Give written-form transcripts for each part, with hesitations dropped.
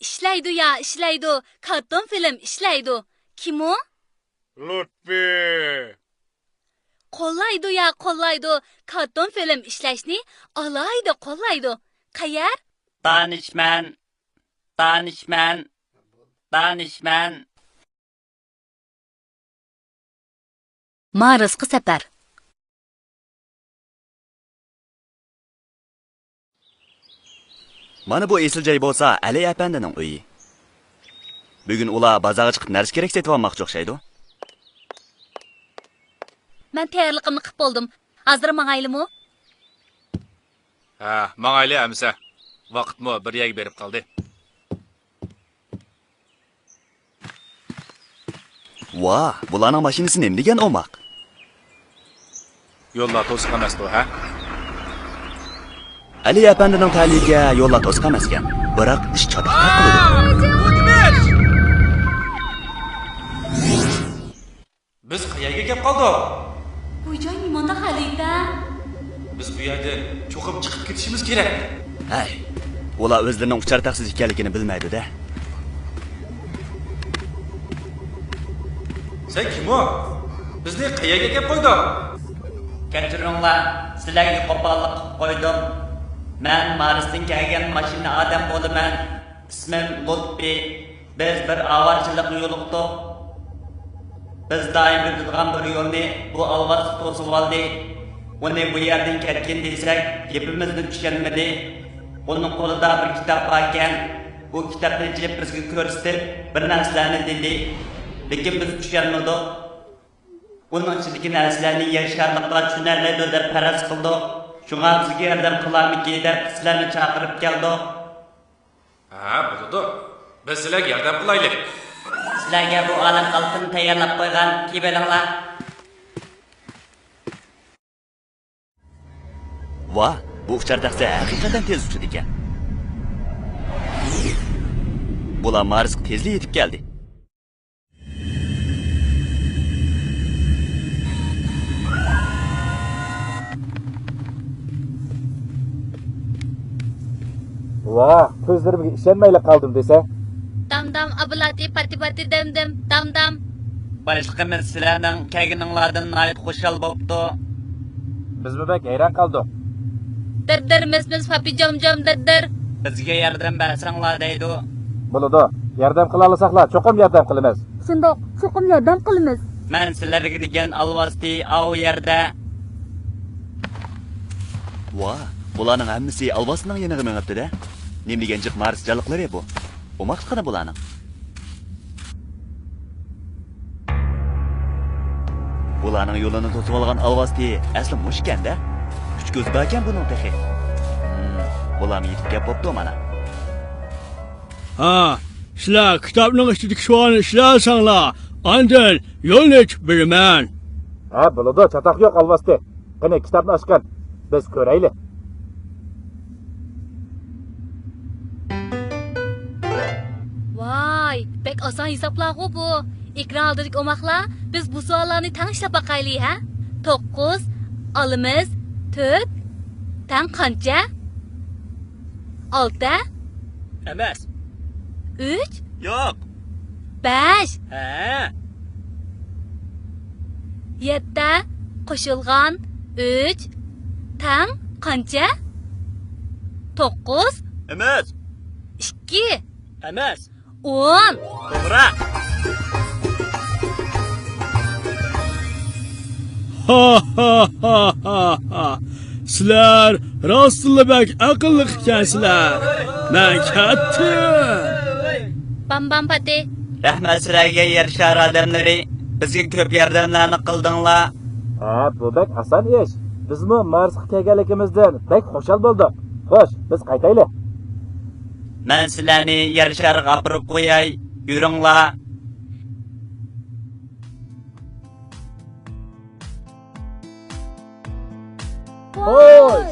İşlaydı ya, işlaydı. Karton film işlaydı. Kim o? Lutfi. Kollaydı ya, kollaydı. Karton film işleşni alaydı, kollaydı. Qayar? Danışman. Marizqi safar. Mana bu esiljoy bo'lsa, Ali apandining uyi. Bugun ular bozorga chiqib narsa kerak setib olmoqchi o'xshaydi. Men tayyorligimni qilib bo'ldim. Hozir mang'aylimi? Ha, mangayli amsa. Vaqtmi bir yerga berib qoldi. Va, bularning mashinasi nima degan o'moq? Yo'llar to'siq emas-ku, ha? Ali apandining ta'liga yo'llar to'siq emas ekan. Biroq ish chatoqqa qiladi. Biz qayerga kelib qoldik? Bu joy nimonda xalayda? Biz bu yerdan cho'qib chiqib ketishimiz kerak. Hay, ular o'zlarining uchar taqsiz ekanligini bilmaydi-da. Sen kim o? Bizni qayerga kelib qo'ydik? Kechiringlar, sizlarga qo'pollik qilib qo'ydim. Men Marsdan kelgan mashina odam bo'laman. Ismim Lutfi. Biz bir avarchilik yo'liqdik. Biz doim biladigan bir yo'lni bu alvas to'sib oldi. Uni bu yerdan ketgan desak, gapimizni tushunmadi. Uning qo'lida bir kitob bor ekan. Bu kitobni ochib bizga ko'rsatib, bir narsalarni dedi. Lekin biz tushunmadik. Uning ichidagi narsalarni yasharliklar tushunarli deb faraz qildik. Shunga bizga yordam qilarmiki deb sizlarni chaqirib keldik. Ha, bo'ldi. Biz sizlarga yordam qilaylik. Sizlarga bu olam qalbini tayyorlab qo'ygan kiybalinglar. Va, bu uchar taqsi haqiqatan tez uchadi ekan. Bular Marsga tezlik yetib keldi. Va, ko'zlarimga ishonmayla qoldim desa. Dam ablati pati dam. Başlığımız sizlarning kelganinglardan nayt xushal bo'pti. Biz bu bak hayron qoldik. Dir mis papi jom dir. Bizga yordam bersanglar deydi. Bo'ladi. Yordam qila olsaqlar, cho'qim yordam qilamiz. Shundoq, cho'qim yordam qilamiz. Men sizlarga degan alvasti av yerda. Va, bularning hammasi alvasning yeniga mengibdi-da. Nima degan jiq Mars jaliqlari bu? O'moq qana bularning. Bularning yo'lini to'sib olgan alvasti asli mush ekanda. Uch ko'z bor ekan buning texi. Bularni yetib kelib bo'pti mana. Ha, sizlar kitobning ichidagi shuani ishlasanglar, andin yo'lni ochib beraman. Ha, bo'ladi, chatoq yo'q alvasti. Qani kitobni ochgan. Biz ko'raylik. Vay, bek oson hisoblar-ku bu. Ekran oldidagi o'moqlar, biz bu savollarni tanishib baqaylik, ha? 9 olimiz 4 tan qancha? 6 Emas. 3 Yo'q. 5 Ha. 7 qo'shilgan 3 tan qancha? 9 Emas. 2 Emas. 10 To'g'ri. Ha. Sizlar rostla bak aqlli ekansizlar. Men ketdim. Bam pati. Rahmat sizlarga yer shar odamlari. Bizga ko'p yordamlarni qildinglar. Ha, bu bak oson ish. Bizmi Marsga kelganligimizdan bak xushal bo'ldik. Xo'sh, biz qaytaylik. Men sizlarni yer shariga olib qo'yay. Yuringlar. Xo'sh.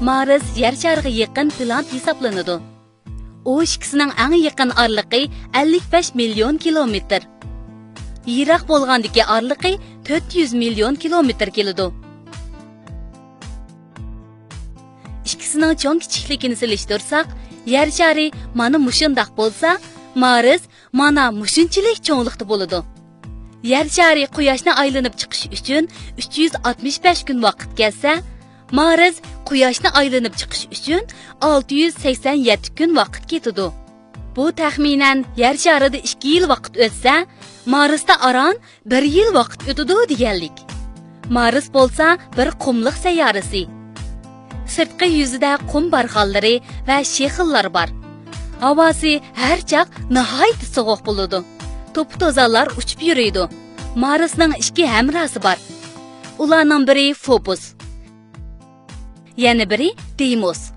Mars yer shariga yaqin plant hisoblanadi. U ikkisining eng yaqin orliqi 55 million kilometr. Yiroq bo'lgandagi orliqi 400 milyon kilometr keladi. İkisining cho'ng kichikligini solishtirsak, yer shari mana mushundaq bo'lsa, Mars mana mushunchalik cho'nglikda bo'ladi. Yer shari Quyoshni aylanib chiqish uchun 365 kun vaqt ketsa, Mars Quyoshni aylanib chiqish uchun 687 kun vaqt ketadi. Bu taxminan yer sharida 2 yil vaqt o'tsa, Marsda aran 1 yil vaqt o'tadi deganlik. Mars bo'lsa bir qumliq sayyorasi. Sirtqi yuzida qum barxanlari va shexillar bor. Havosi har chaq nihoyat sovuq bo'ladi. To'p-to'zonlar uchib yuradi. Marsning 2 hamrosi bor. Ularning biri Phobos, yana biri Deimos.